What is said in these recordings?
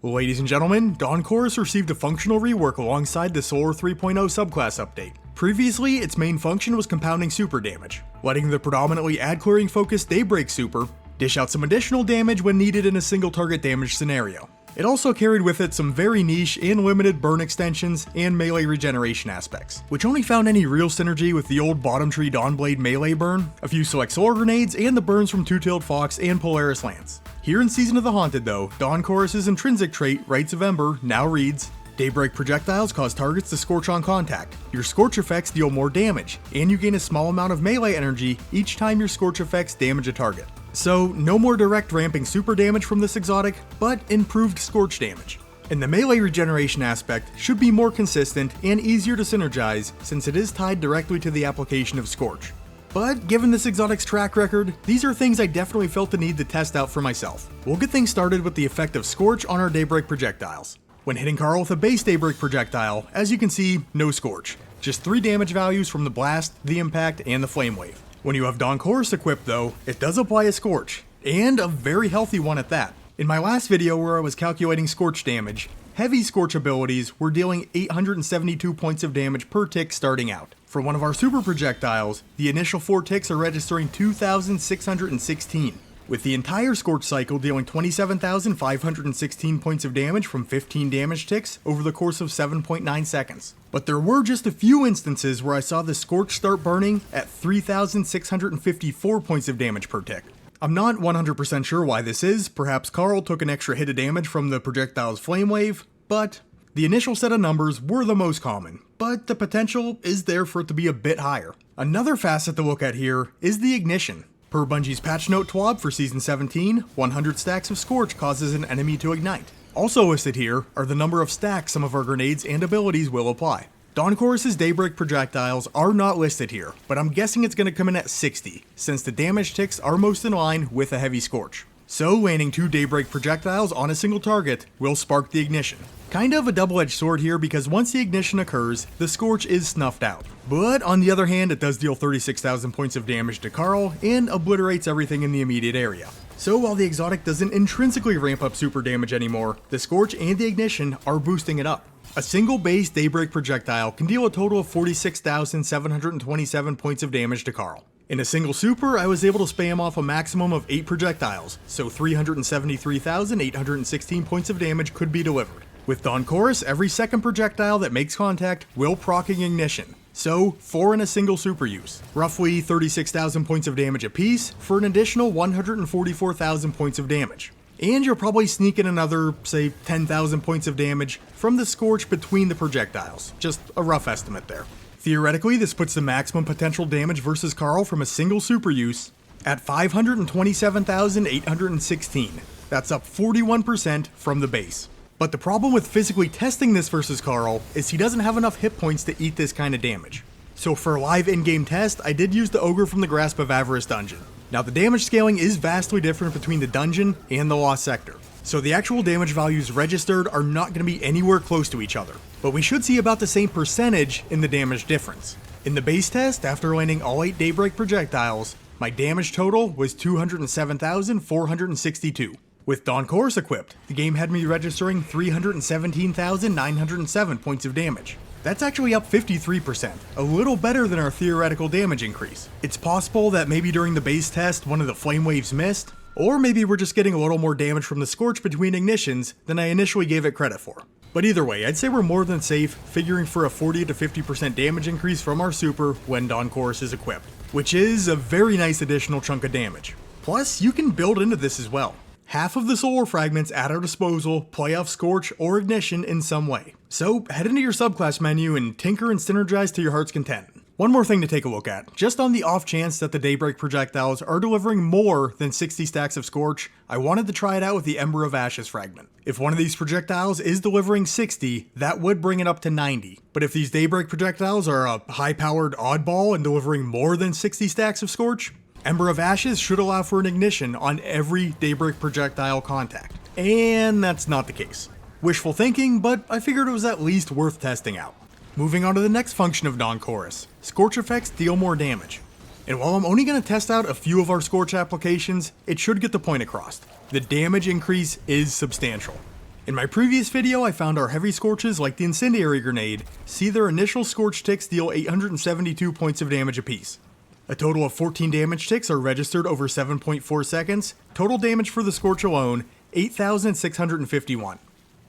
Ladies and gentlemen, Dawn Chorus received a functional rework alongside the Solar 3.0 subclass update. Previously, its main function was compounding super damage, letting the predominantly ad-clearing focused Daybreak super dish out some additional damage when needed in a single target damage scenario. It also carried with it some very niche and limited burn extensions and melee regeneration aspects, which only found any real synergy with the old bottom tree Dawnblade melee burn, a few select solar grenades, and the burns from Two-Tailed Fox and Polaris Lance. Here in Season of the Haunted though, Dawn Chorus's intrinsic trait, Rites of Ember, now reads, Daybreak projectiles cause targets to scorch on contact. Your Scorch effects deal more damage, and you gain a small amount of melee energy each time your Scorch effects damage a target. So, no more direct ramping super damage from this exotic, but improved Scorch damage. And the melee regeneration aspect should be more consistent and easier to synergize since it is tied directly to the application of Scorch. But given this exotic's track record, these are things I definitely felt the need to test out for myself. We'll get things started with the effect of Scorch on our Daybreak projectiles. When hitting Carl with a base Daybreak projectile, as you can see, no Scorch. Just 3 damage values from the blast, the impact, and the flame wave. When you have Dawn Chorus equipped though, it does apply a Scorch, and a very healthy one at that. In my last video where I was calculating Scorch damage, heavy Scorch abilities were dealing 872 points of damage per tick starting out. For one of our super projectiles, the initial 4 ticks are registering 2,616, with the entire Scorch cycle dealing 27,516 points of damage from 15 damage ticks over the course of 7.9 seconds. But there were just a few instances where I saw the Scorch start burning at 3,654 points of damage per tick. I'm not 100% sure why this is, perhaps Carl took an extra hit of damage from the projectile's flame wave, but the initial set of numbers were the most common, but the potential is there for it to be a bit higher. Another facet to look at here is the ignition. Per Bungie's patch note TWAB for Season 17, 100 stacks of Scorch causes an enemy to ignite. Also listed here are the number of stacks some of our grenades and abilities will apply. Dawn Chorus's Daybreak projectiles are not listed here, but I'm guessing it's going to come in at 60, since the damage ticks are most in line with a heavy Scorch. So landing 2 Daybreak projectiles on a single target will spark the ignition. Kind of a double-edged sword here because once the ignition occurs, the Scorch is snuffed out. But on the other hand, it does deal 36,000 points of damage to Carl and obliterates everything in the immediate area. So while the exotic doesn't intrinsically ramp up super damage anymore, the Scorch and the ignition are boosting it up. A single base Daybreak projectile can deal a total of 46,727 points of damage to Carl. In a single super, I was able to spam off a maximum of 8 projectiles, so 373,816 points of damage could be delivered. With Dawn Chorus, every second projectile that makes contact will proccing ignition, so 4 in a single super use, roughly 36,000 points of damage apiece for an additional 144,000 points of damage. And you're probably sneaking another, say, 10,000 points of damage from the Scorch between the projectiles, just a rough estimate there. Theoretically, this puts the maximum potential damage versus Carl from a single super use at 527,816. That's up 41% from the base. But the problem with physically testing this versus Carl is he doesn't have enough hit points to eat this kind of damage. So for a live in-game test, I did use the Ogre from the Grasp of Avarice dungeon. Now the damage scaling is vastly different between the dungeon and the Lost Sector, so the actual damage values registered are not going to be anywhere close to each other, but we should see about the same percentage in the damage difference. In the base test, after landing all 8 Daybreak projectiles, my damage total was 207,462. With Dawn Chorus equipped, the game had me registering 317,907 points of damage. That's actually up 53%, a little better than our theoretical damage increase. It's possible that maybe during the base test one of the flame waves missed, or maybe we're just getting a little more damage from the Scorch between ignitions than I initially gave it credit for. But either way, I'd say we're more than safe figuring for a 40 to 50% damage increase from our super when Dawn Chorus is equipped, which is a very nice additional chunk of damage. Plus, you can build into this as well. Half of the solar fragments at our disposal play off Scorch or ignition in some way. So head into your subclass menu and tinker and synergize to your heart's content. One more thing to take a look at, just on the off chance that the Daybreak projectiles are delivering more than 60 stacks of Scorch, I wanted to try it out with the Ember of Ashes fragment. If one of these projectiles is delivering 60, that would bring it up to 90. But if these Daybreak projectiles are a high-powered oddball and delivering more than 60 stacks of Scorch, Ember of Ashes should allow for an ignition on every Daybreak projectile contact. And that's not the case. Wishful thinking, but I figured it was at least worth testing out. Moving on to the next function of Dawn Chorus, Scorch effects deal more damage. And while I'm only going to test out a few of our Scorch applications, it should get the point across. The damage increase is substantial. In my previous video, I found our heavy Scorches like the Incendiary Grenade see their initial Scorch ticks deal 872 points of damage apiece. A total of 14 damage ticks are registered over 7.4 seconds, total damage for the Scorch alone, 8,651.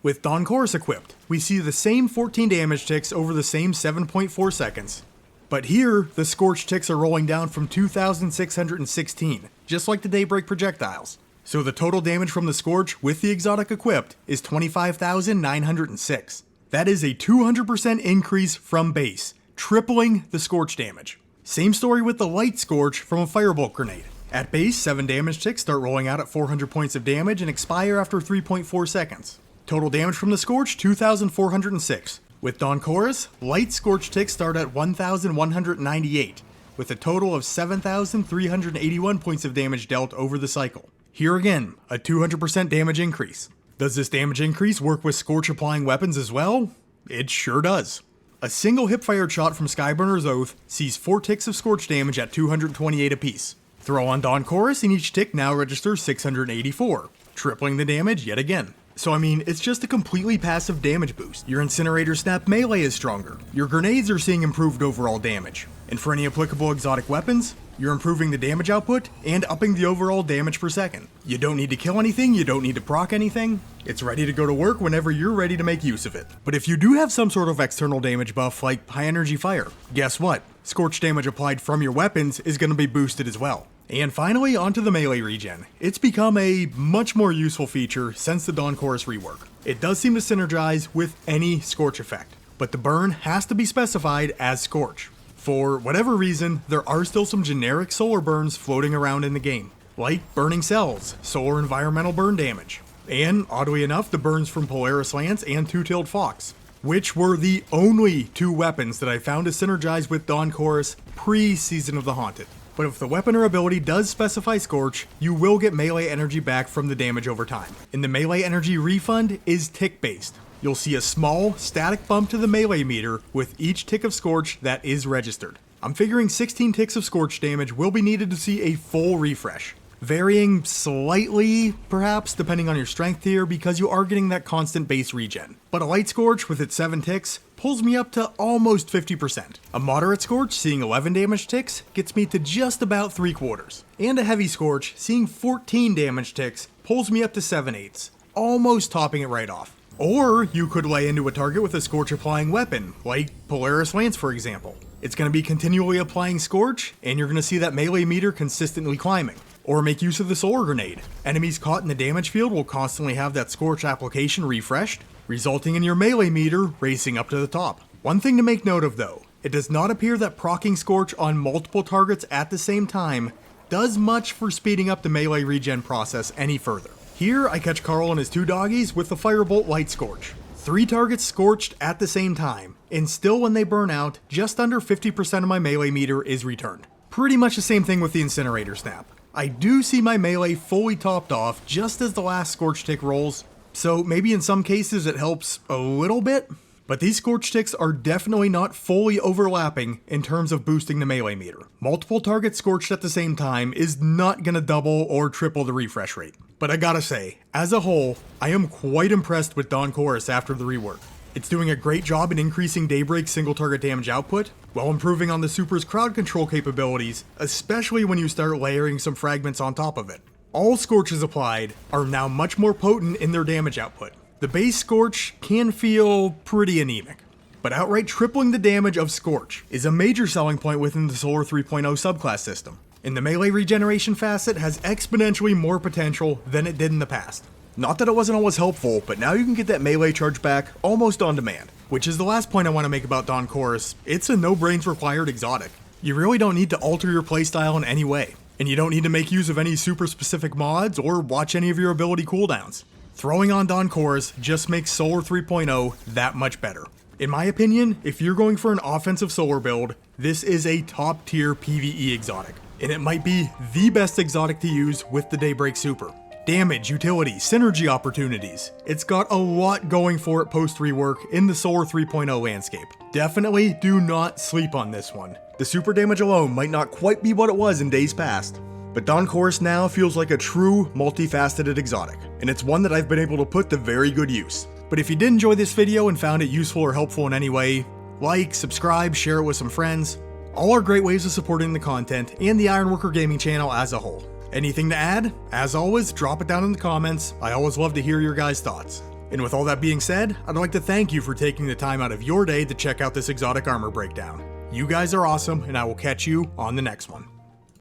With Dawn Chorus equipped, we see the same 14 damage ticks over the same 7.4 seconds. But here, the Scorch ticks are rolling down from 2,616, just like the Daybreak projectiles. So the total damage from the Scorch with the exotic equipped is 25,906. That is a 200% increase from base, tripling the Scorch damage. Same story with the light Scorch from a Firebolt grenade. At base, 7 damage ticks start rolling out at 400 points of damage and expire after 3.4 seconds. Total damage from the Scorch, 2,406. With Dawn Chorus, light Scorch ticks start at 1,198, with a total of 7,381 points of damage dealt over the cycle. Here again, a 200% damage increase. Does this damage increase work with Scorch applying weapons as well? It sure does. A single hip-fired shot from Skyburner's Oath sees 4 ticks of Scorch damage at 228 apiece. Throw on Dawn Chorus and each tick now registers 684, tripling the damage yet again. So I mean, it's just a completely passive damage boost. Your Incinerator Snap melee is stronger, your grenades are seeing improved overall damage, and for any applicable exotic weapons, you're improving the damage output and upping the overall damage per second. You don't need to kill anything, you don't need to proc anything. It's ready to go to work whenever you're ready to make use of it. But if you do have some sort of external damage buff like high energy fire, guess what? Scorch damage applied from your weapons is going to be boosted as well. And finally, onto the melee regen. It's become a much more useful feature since the Dawn Chorus rework. It does seem to synergize with any Scorch effect, but the burn has to be specified as Scorch. For whatever reason, there are still some generic solar burns floating around in the game, like burning cells, solar environmental burn damage, and oddly enough, the burns from Polaris Lance and Two-Tailed Fox, which were the only 2 weapons that I found to synergize with Dawn Chorus pre-Season of the Haunted. But if the weapon or ability does specify Scorch, you will get melee energy back from the damage over time. And the melee energy refund is tick-based. You'll see a small, static bump to the melee meter with each tick of Scorch that is registered. I'm figuring 16 ticks of Scorch damage will be needed to see a full refresh. Varying slightly, perhaps, depending on your strength tier, because you are getting that constant base regen. But a light Scorch with its 7 ticks pulls me up to almost 50%. A moderate Scorch seeing 11 damage ticks gets me to just about 3/4. And a heavy Scorch seeing 14 damage ticks pulls me up to 7/8, almost topping it right off. Or you could lay into a target with a Scorch applying weapon, like Polaris Lance for example. It's going to be continually applying Scorch, and you're going to see that melee meter consistently climbing. Or make use of the Solar Grenade. Enemies caught in the damage field will constantly have that Scorch application refreshed, resulting in your melee meter racing up to the top. One thing to make note of though, it does not appear that proccing Scorch on multiple targets at the same time does much for speeding up the melee regen process any further. Here I catch Carl and his 2 doggies with the Firebolt Light Scorch. 3 targets scorched at the same time, and still when they burn out, just under 50% of my melee meter is returned. Pretty much the same thing with the Incinerator Snap. I do see my melee fully topped off just as the last Scorch tick rolls, so maybe in some cases it helps a little bit, but these Scorch ticks are definitely not fully overlapping in terms of boosting the melee meter. Multiple targets scorched at the same time is not gonna double or triple the refresh rate. But I gotta say, as a whole, I am quite impressed with Dawn Chorus after the rework. It's doing a great job in increasing Daybreak's single target damage output, while improving on the Super's crowd control capabilities, especially when you start layering some fragments on top of it. All Scorches applied are now much more potent in their damage output. The base Scorch can feel pretty anemic, but outright tripling the damage of Scorch is a major selling point within the Solar 3.0 subclass system, and the melee regeneration facet has exponentially more potential than it did in the past. Not that it wasn't always helpful, but now you can get that melee charge back almost on demand, which is the last point I want to make about Dawn Chorus. It's a no brains required exotic. You really don't need to alter your playstyle in any way, and you don't need to make use of any super specific mods or watch any of your ability cooldowns. Throwing on Dawn Chorus just makes Solar 3.0 that much better. In my opinion, if you're going for an offensive solar build, this is a top tier PvE exotic, and it might be the best exotic to use with the Daybreak Super. Damage, utility, synergy opportunities. It's got a lot going for it post rework in the Solar 3.0 landscape. Definitely do not sleep on this one. The super damage alone might not quite be what it was in days past, But Dawn Chorus now feels like a true, multifaceted exotic, and it's one that I've been able to put to very good use. But if you did enjoy this video and found it useful or helpful in any way, like, subscribe, share it with some friends. All are great ways of supporting the content and the Ironworker Gaming channel as a whole. Anything to add? As always, drop it down in the comments. I always love to hear your guys' thoughts. And with all that being said, I'd like to thank you for taking the time out of your day to check out this exotic armor breakdown. You guys are awesome, and I will catch you on the next one.